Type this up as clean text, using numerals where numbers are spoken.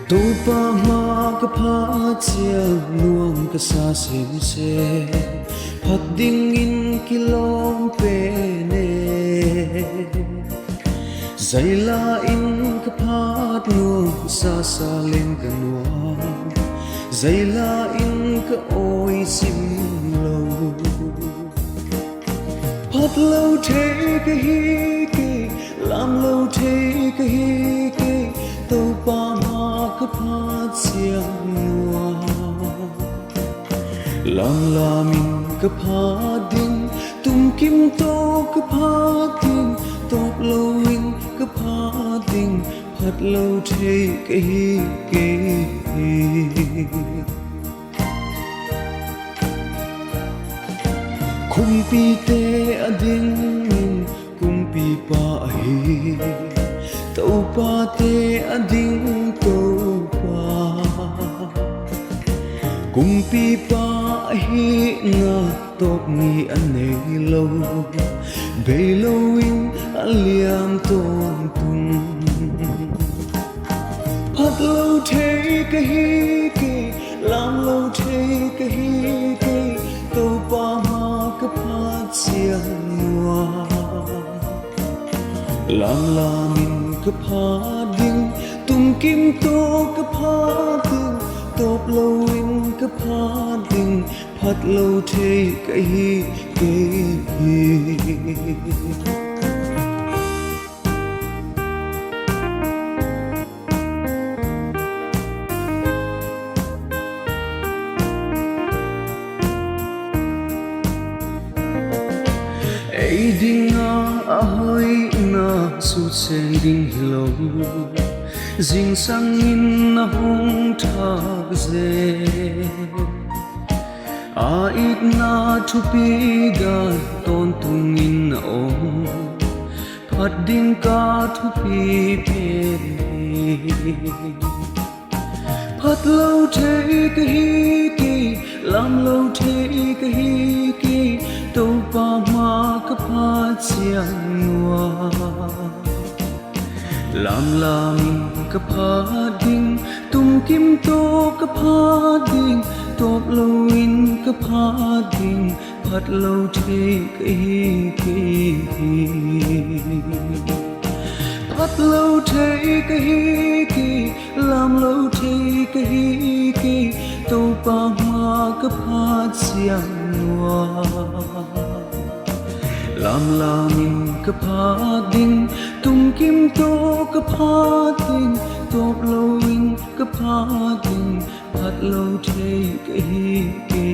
tu pa ma ka pha chial nuam ka sa sem se phat ding in kilom pe ne zaila in ka phat nuam sa sa len ka nuam zaila in ka oi sim lo phat lo the ka hi ke lam lo the ka hi ke tu pa ma ka pha chiang nuwa lam la min ka pha ding tum kim to ka pha ding top lo in ka pha ding phat lo the ka hi ke kumpi te ading kumpi pa hi tau pa te ading tau pa kumpi pa hi nga top ni anei lo be lo in aliam ton tung phat lo the ka hi ke lam lo the ka hi ke tau pa ma ka pha chiang nuwa lam la min ka pha ding tum kim to ka pha ding top lo in ka pha ding phat lo the ka hi ke ai ding a hoi na su chen ding hilo jing sang in na hong thak ze a ik na thu pi ga ton tung in na om phat ding ka thu pi pe phat lo the ka hi ki lam lo the ka hi ki tu pa ma ka pha chiang nuwa lam la min ka pha ding tum kim to ka pha ding top lo in ka pha ding phat lo the ka hi ke phat lo the ka hi ke lam lo the ka hi ke tu pa ma ka pha chiang nuwa lam la min ka pha ding tum kim to ka pha ding top lo in ka pha ding phat lo the ka hi ke